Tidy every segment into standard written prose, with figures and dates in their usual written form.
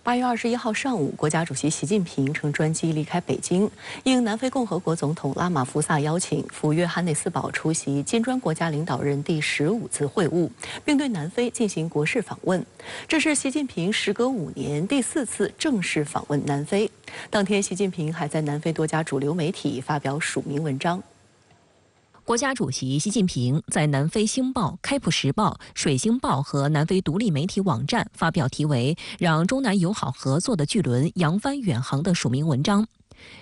8月21号上午，国家主席习近平乘专机离开北京，应南非共和国总统拉马福萨邀请，赴约翰内斯堡出席金砖国家领导人第15次会晤，并对南非进行国事访问。这是习近平时隔5年第4次正式访问南非。当天，习近平还在南非多家主流媒体发表署名文章。国家主席习近平在南非《星报》、《开普时报》、《水星报》和南非独立媒体网站发表题为“让中南友好合作的巨轮扬帆远航”的署名文章。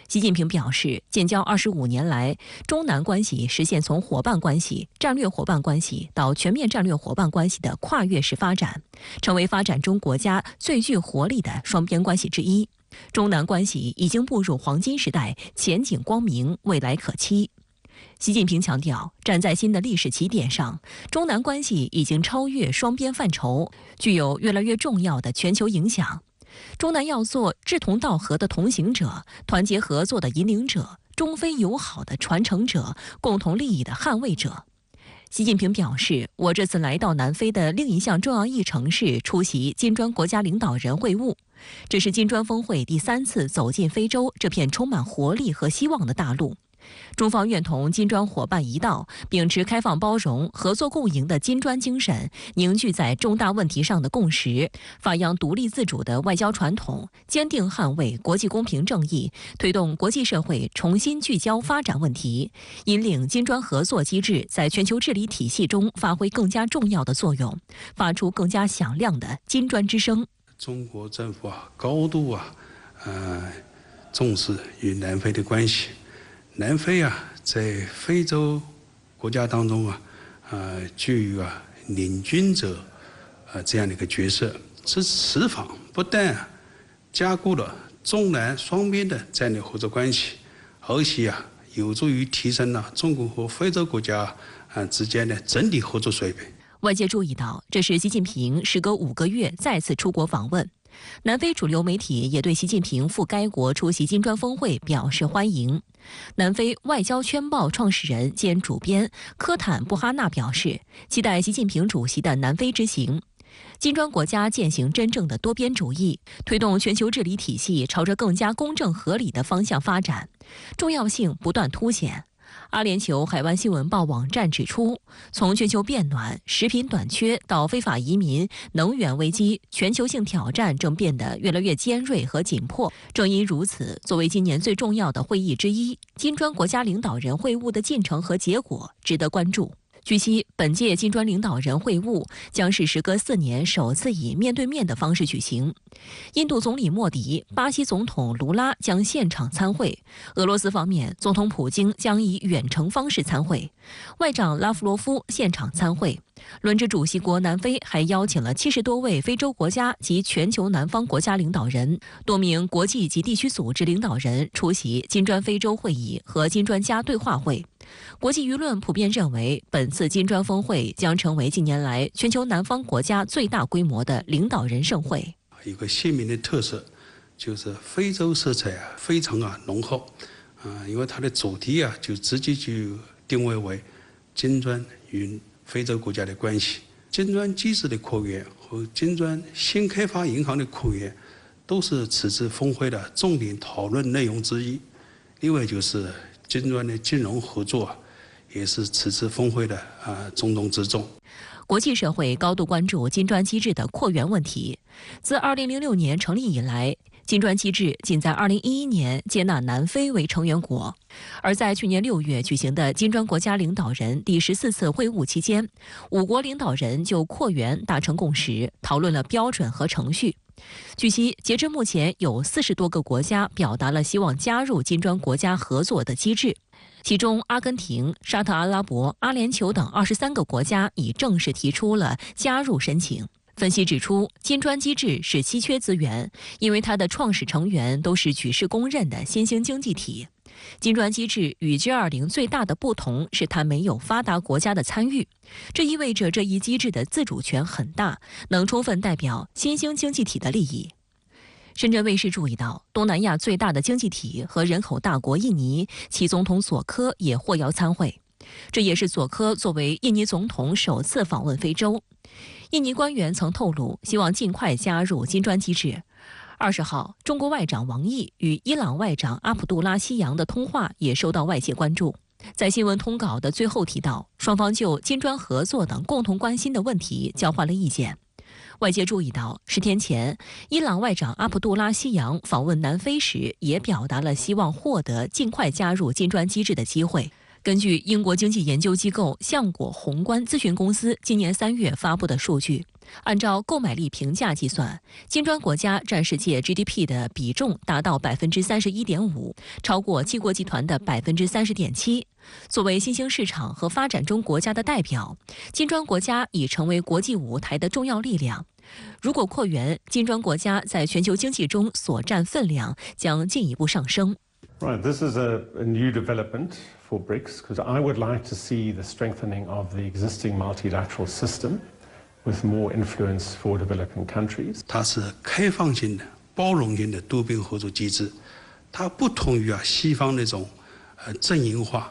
习近平表示，建交25年来，中南关系实现从伙伴关系、战略伙伴关系到全面战略伙伴关系的跨越式发展，成为发展中国家最具活力的双边关系之一。中南关系已经步入黄金时代，前景光明，未来可期。习近平强调，站在新的历史起点上，中南关系已经超越双边范畴，具有越来越重要的全球影响。中南要做志同道合的同行者，团结合作的引领者，中非友好的传承者，共同利益的捍卫者。习近平表示，我这次来到南非的另一项重要议程是出席金砖国家领导人会晤，这是金砖峰会第3次走进非洲这片充满活力和希望的大陆。中方愿同金砖伙伴一道，秉持开放包容、合作共赢的金砖精神，凝聚在重大问题上的共识，发扬独立自主的外交传统，坚定捍卫国际公平正义，推动国际社会重新聚焦发展问题，引领金砖合作机制在全球治理体系中发挥更加重要的作用，发出更加响亮的金砖之声。中国政府高度重视与南非的关系。南非在非洲国家当中具有领军者这样的一个角色。此访不但加固了中南双边的战略合作关系，而且有助于提升了中国和非洲国家之间的整体合作水平。外界注意到，这是习近平时隔5个月再次出国访问。南非主流媒体也对习近平赴该国出席金砖峰会表示欢迎。南非外交圈报创始人兼主编科坦布哈纳表示，期待习近平主席的南非之行。金砖国家践行真正的多边主义，推动全球治理体系朝着更加公正合理的方向发展，重要性不断凸显。阿联酋海湾新闻报网站指出，从全球变暖、食品短缺到非法移民、能源危机，全球性挑战正变得越来越尖锐和紧迫。正因如此，作为今年最重要的会议之一，金砖国家领导人会晤的进程和结果值得关注。据悉，本届金砖领导人会晤将是时隔4年首次以面对面的方式举行。印度总理莫迪、巴西总统卢拉将现场参会，俄罗斯方面，总统普京将以远程方式参会，外长拉夫罗夫现场参会。轮值主席国南非还邀请了70多位非洲国家及全球南方国家领导人、多名国际及地区组织领导人出席金砖非洲会议和金砖加对话会。国际舆论普遍认为，本次金砖峰会将成为近年来全球南方国家最大规模的领导人盛会。一个鲜明的特色就是非洲色彩非常浓厚，因为它的主题就直接就定位为金砖与非洲国家的关系。金砖机制的扩员和金砖新开发银行的扩员都是此次峰会的重点讨论内容之一。另外就是金砖的金融合作也是此次峰会的重中之重。国际社会高度关注金砖机制的扩员问题。自2006年成立以来，金砖机制仅在2011年接纳南非为成员国，而在去年6月举行的金砖国家领导人第14次会晤期间，5国领导人就扩员达成共识，讨论了标准和程序。据悉，截至目前有40多个国家表达了希望加入金砖国家合作的机制，其中阿根廷、沙特阿拉伯、阿联酋等23个国家已正式提出了加入申请。分析指出，金砖机制是稀缺资源，因为它的创始成员都是举世公认的新兴经济体。金砖机制与 G20 最大的不同是它没有发达国家的参与，这意味着这一机制的自主权很大，能充分代表新兴经济体的利益。深圳卫视注意到，东南亚最大的经济体和人口大国印尼，其总统佐科也获邀参会。这也是佐科作为印尼总统首次访问非洲。印尼官员曾透露，希望尽快加入金砖机制。20号，中国外长王毅与伊朗外长阿卜杜拉希扬的通话也受到外界关注。在新闻通稿的最后提到，双方就金砖合作等共同关心的问题交换了意见。外界注意到，10天前，伊朗外长阿卜杜拉希扬访问南非时，也表达了希望获得尽快加入金砖机制的机会。根据英国经济研究机构橡果宏观咨询公司今年3月发布的数据，按照购买力评价计算，金砖国家占世界 GDP 的比重达到31.5%，超过七国集团的30.7%。作为新兴市场和发展中国家的代表，金砖国家已成为国际舞台的重要力量。如果扩员，金砖国家在全球经济中所占分量将进一步上升。Right, this is a new development for BRICS because I would like to see the strengthening of the existing multilateral system with more influence for developing countries. 它是开放性的、包容性的多边合作机制，它不同于西方那种阵营化、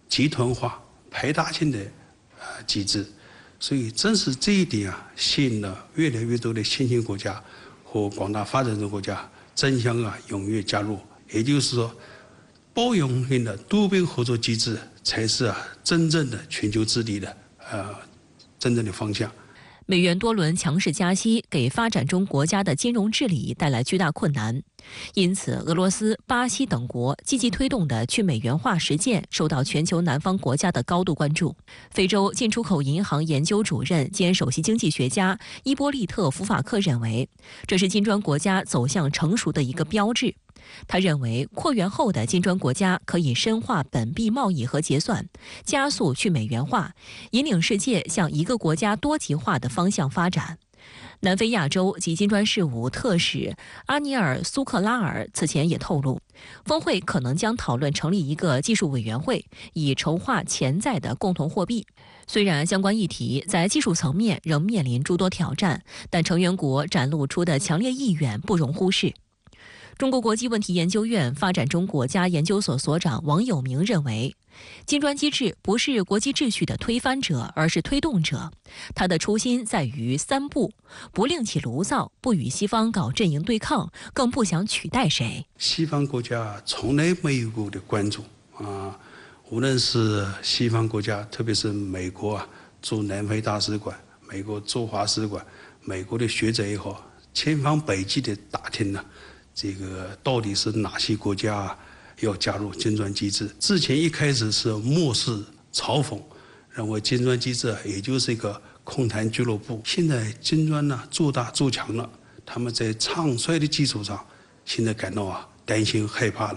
集团化、排他性的机制，所以正是这一点吸引了越来越多的新兴国家和广大发展中国家争相踊跃加入。也就是说，包容性的多边合作机制才是真正的全球治理的真正的方向。美元多轮强势加息给发展中国家的金融治理带来巨大困难，因此俄罗斯、巴西等国积极推动的去美元化实践受到全球南方国家的高度关注。非洲进出口银行研究主任兼首席经济学家伊波利特·福法克认为，这是金砖国家走向成熟的一个标志。他认为，扩员后的金砖国家可以深化本币贸易和结算，加速去美元化，引领世界向一个国家多极化的方向发展。南非亚洲及金砖事务特使阿尼尔·苏克拉尔此前也透露，峰会可能将讨论成立一个技术委员会，以筹划潜在的共同货币。虽然相关议题在技术层面仍面临诸多挑战，但成员国展露出的强烈意愿不容忽视。中国国际问题研究院发展中国家研究所所长王友明认为，金砖机制不是国际秩序的推翻者，而是推动者。它的初心在于3不：不另起炉灶，不与西方搞阵营对抗，更不想取代谁。西方国家从来没有过的关注无论是西方国家，特别是美国驻南非大使馆、美国驻华使馆、美国的学者也好，千方百计的打听这个到底是哪些国家要加入金砖机制？之前一开始是漠视、嘲讽，认为金砖机制也就是一个空谈俱乐部。现在金砖做大做强了，他们在唱衰的基础上，现在感到担心害怕了。